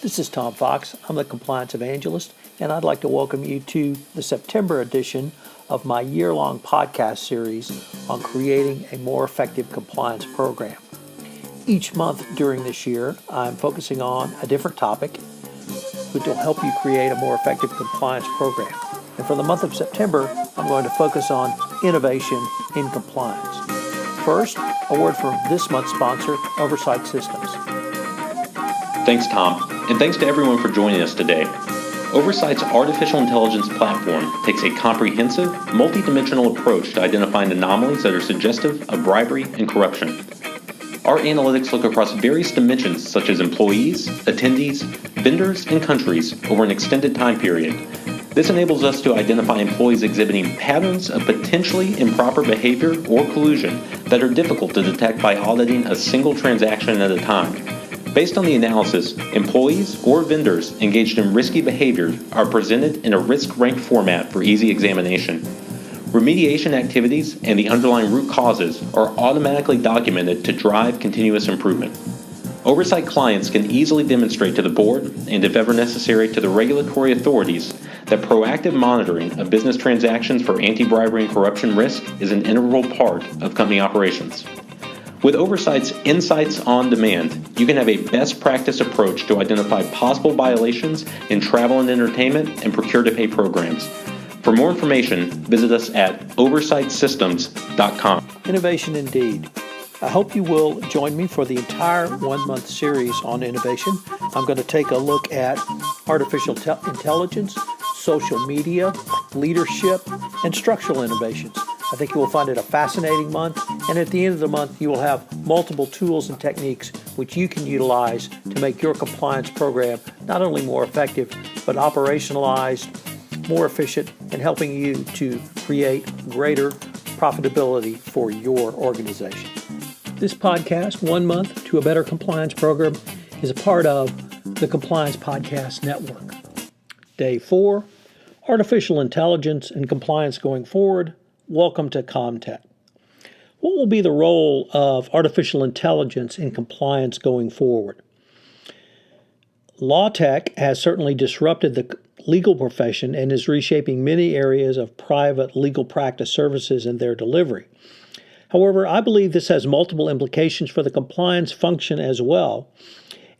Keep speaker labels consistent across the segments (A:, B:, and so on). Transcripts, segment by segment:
A: This is Tom Fox. I'm the Compliance Evangelist, and I'd like to welcome you to the September edition of my year-long podcast series on creating a more effective compliance program. Each month during this year, I'm focusing on a different topic which will help you create a more effective compliance program. And for the month of September, I'm going to focus on innovation in compliance. First, a word from this month's sponsor, Oversight Systems.
B: Thanks, Tom, and thanks to everyone for joining us today. Oversight's artificial intelligence platform takes a comprehensive, multidimensional approach to identifying anomalies that are suggestive of bribery and corruption. Our analytics look across various dimensions such as employees, attendees, vendors, and countries over an extended time period. This enables us to identify employees exhibiting patterns of potentially improper behavior or collusion that are difficult to detect by auditing a single transaction at a time. Based on the analysis, employees or vendors engaged in risky behavior are presented in a risk-ranked format for easy examination. Remediation activities and the underlying root causes are automatically documented to drive continuous improvement. Oversight clients can easily demonstrate to the board, and if ever necessary to the regulatory authorities, that proactive monitoring of business transactions for anti-bribery and corruption risk is an integral part of company operations. With Oversight's Insights on Demand, you can have a best practice approach to identify possible violations in travel and entertainment and procure-to-pay programs. For more information, visit us at oversightsystems.com.
A: Innovation indeed. I hope you will join me for the entire one-month series on innovation. I'm going to take a look at artificial intelligence, social media, leadership, and structural innovations. I think you will find it a fascinating month, and at the end of the month, you will have multiple tools and techniques which you can utilize to make your compliance program not only more effective, but operationalized, more efficient, and helping you to create greater profitability for your organization. This podcast, 1 Month to a Better Compliance Program, is a part of the Compliance Podcast Network. Day 4, Artificial Intelligence and Compliance Going Forward. Welcome to ComTech. What will be the role of artificial intelligence in compliance going forward? LawTech has certainly disrupted the legal profession and is reshaping many areas of private legal practice services and their delivery. However, I believe this has multiple implications for the compliance function as well,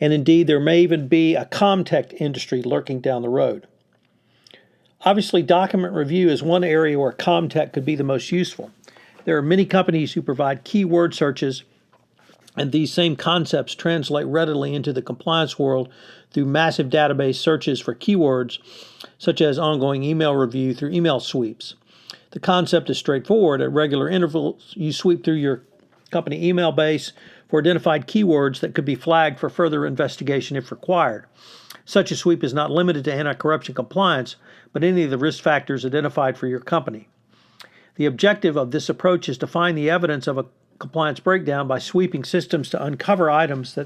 A: and indeed there may even be a ComTech industry lurking down the road. Obviously, document review is one area where ComTech could be the most useful. There are many companies who provide keyword searches, and these same concepts translate readily into the compliance world through massive database searches for keywords, such as ongoing email review through email sweeps. The concept is straightforward. At regular intervals, you sweep through your company email base for identified keywords that could be flagged for further investigation if required. Such a sweep is not limited to anti-corruption compliance, but any of the risk factors identified for your company. The objective of this approach is to find the evidence of a compliance breakdown by sweeping systems to uncover items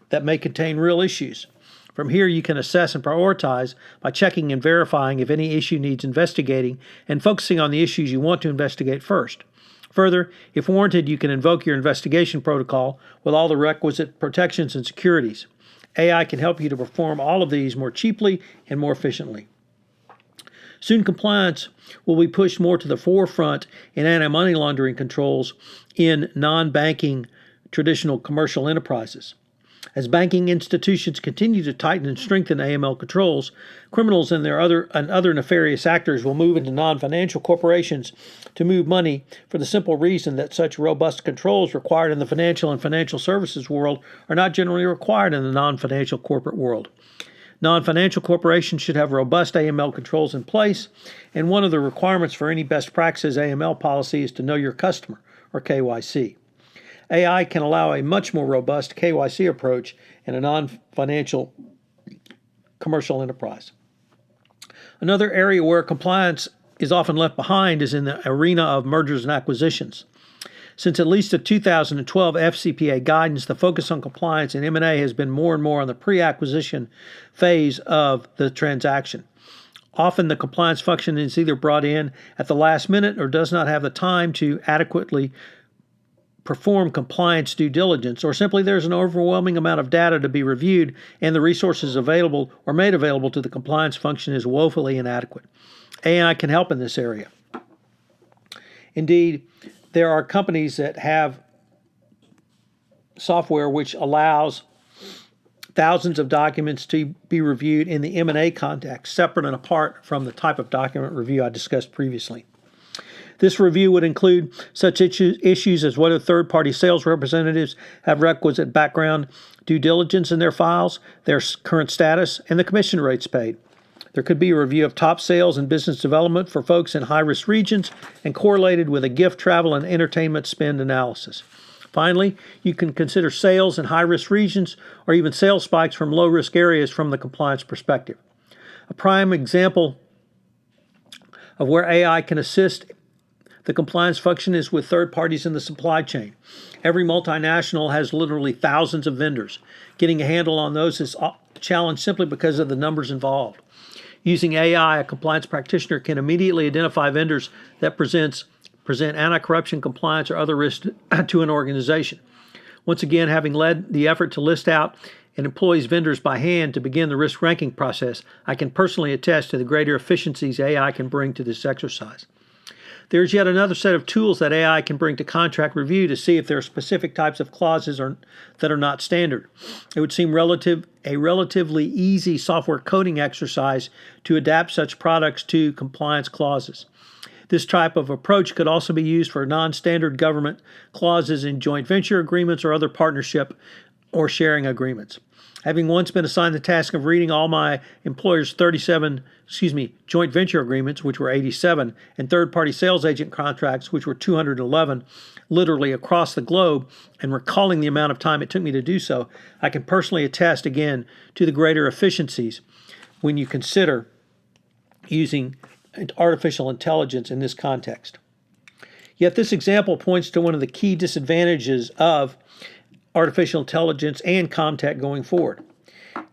A: that may contain real issues. From here, you can assess and prioritize by checking and verifying if any issue needs investigating and focusing on the issues you want to investigate first. Further, if warranted, you can invoke your investigation protocol with all the requisite protections and securities. AI can help you to perform all of these more cheaply and more efficiently. Soon, compliance will be pushed more to the forefront in anti-money laundering controls in non-banking traditional commercial enterprises. As banking institutions continue to tighten and strengthen AML controls, criminals and other nefarious actors will move into non-financial corporations to move money for the simple reason that such robust controls required in the financial and financial services world are not generally required in the non-financial corporate world. Non-financial corporations should have robust AML controls in place, and one of the requirements for any best practices AML policy is to know your customer, or KYC. AI can allow a much more robust KYC approach in a non-financial commercial enterprise. Another area where compliance is often left behind is in the arena of mergers and acquisitions. Since at least the 2012 FCPA guidance, the focus on compliance in M&A has been more and more on the pre-acquisition phase of the transaction. Often the compliance function is either brought in at the last minute or does not have the time to adequately perform compliance due diligence, or simply there's an overwhelming amount of data to be reviewed and the resources available or made available to the compliance function is woefully inadequate. AI can help in this area. Indeed, there are companies that have software which allows thousands of documents to be reviewed in the M&A context, separate and apart from the type of document review I discussed previously. This review would include such issues as whether third-party sales representatives have requisite background due diligence in their files, their current status, and the commission rates paid. There could be a review of top sales and business development for folks in high-risk regions and correlated with a gift, travel, and entertainment spend analysis. Finally, you can consider sales in high-risk regions or even sales spikes from low-risk areas from the compliance perspective. A prime example of where AI can assist the compliance function is with third parties in the supply chain. Every multinational has literally thousands of vendors. Getting a handle on those is a challenge simply because of the numbers involved. Using AI, a compliance practitioner can immediately identify vendors that present anti-corruption, compliance, or other risks to an organization. Once again, having led the effort to list out an employee's vendors by hand to begin the risk ranking process, I can personally attest to the greater efficiencies AI can bring to this exercise. There's yet another set of tools that AI can bring to contract review to see if there are specific types of clauses that are not standard. It would seem a relatively easy software coding exercise to adapt such products to compliance clauses. This type of approach could also be used for non-standard government clauses in joint venture agreements or other partnership or sharing agreements. Having once been assigned the task of reading all my employer's joint venture agreements, which were 87, and third-party sales agent contracts, which were 211, literally across the globe, and recalling the amount of time it took me to do so, I can personally attest again to the greater efficiencies when you consider using artificial intelligence in this context. Yet this example points to one of the key disadvantages of artificial intelligence and ComTech going forward.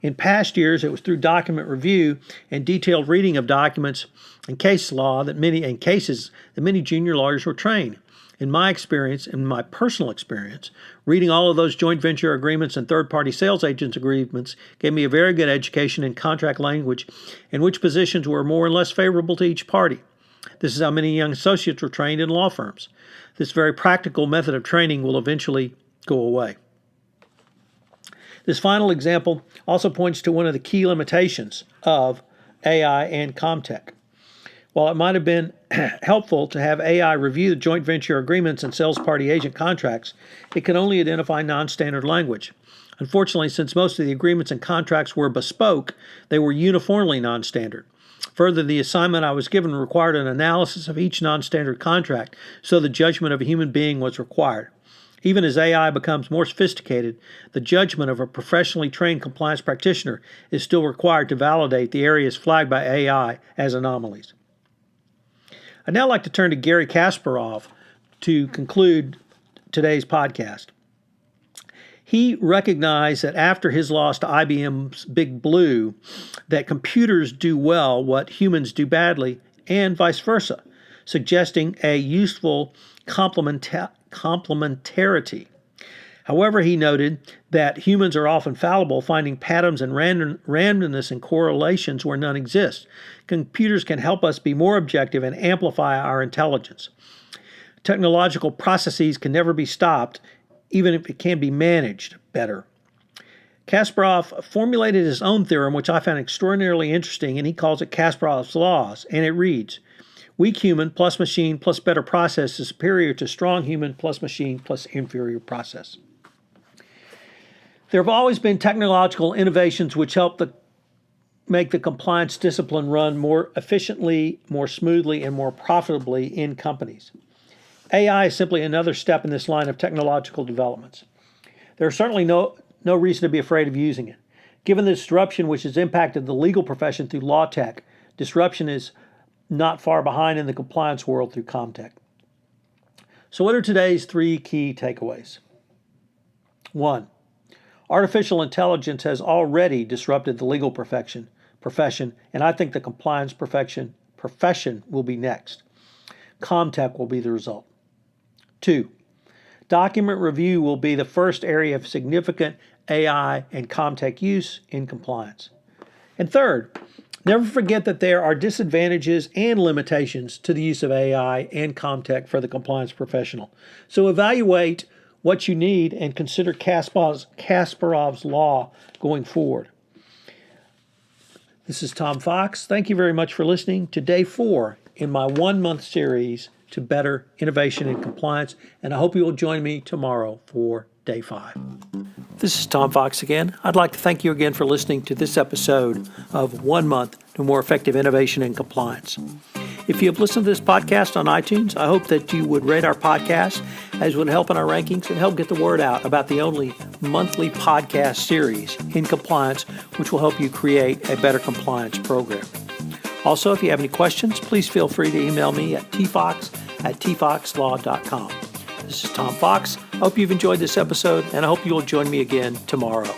A: In past years, it was through document review and detailed reading of documents and case law that many junior lawyers were trained. In my experience, in my personal experience, reading all of those joint venture agreements and third-party sales agents agreements gave me a very good education in contract language and which positions were more and less favorable to each party. This is how many young associates were trained in law firms. This very practical method of training will eventually go away. This final example also points to one of the key limitations of AI and ComTech. While it might have been helpful to have AI review the joint venture agreements and sales party agent contracts, it can only identify non-standard language. Unfortunately, since most of the agreements and contracts were bespoke, they were uniformly non-standard. Further, the assignment I was given required an analysis of each non-standard contract, so the judgment of a human being was required. Even as AI becomes more sophisticated, the judgment of a professionally trained compliance practitioner is still required to validate the areas flagged by AI as anomalies. I'd now like to turn to Gary Kasparov to conclude today's podcast. He recognized that after his loss to IBM's Big Blue, that computers do well what humans do badly, and vice versa, suggesting a useful complementarity. However, he noted that humans are often fallible, finding patterns and randomness and correlations where none exist. Computers can help us be more objective and amplify our intelligence. Technological processes can never be stopped, even if it can be managed better. Kasparov formulated his own theorem, which I found extraordinarily interesting, and he calls it Kasparov's laws, and it reads, weak human plus machine plus better process is superior to strong human plus machine plus inferior process. There have always been technological innovations which help make the compliance discipline run more efficiently, more smoothly, and more profitably in companies. AI is simply another step in this line of technological developments. There is certainly no reason to be afraid of using it. Given the disruption which has impacted the legal profession through LawTech, disruption is not far behind in the compliance world through ComTech. So what are today's three key takeaways? 1. Artificial intelligence has already disrupted the legal profession, and I think the compliance profession will be next. ComTech will be the result. 2. Document review will be the first area of significant AI and ComTech use in compliance. And third, never forget that there are disadvantages and limitations to the use of AI and ComTech for the compliance professional. So evaluate what you need and consider Kasparov's law going forward. This is Tom Fox. Thank you very much for listening to Day 4 in my 1-month series to better innovation and compliance, and I hope you will join me tomorrow for Day 5. This is Tom Fox again. I'd like to thank you again for listening to this episode of 1 Month to More Effective Innovation and Compliance. If you have listened to this podcast on iTunes, I hope that you would rate our podcast, as would help in our rankings and help get the word out about the only monthly podcast series in compliance, which will help you create a better compliance program. Also, if you have any questions, please feel free to email me at tfox@tfoxlaw.com. This is Tom Fox. I hope you've enjoyed this episode, and I hope you will join me again tomorrow.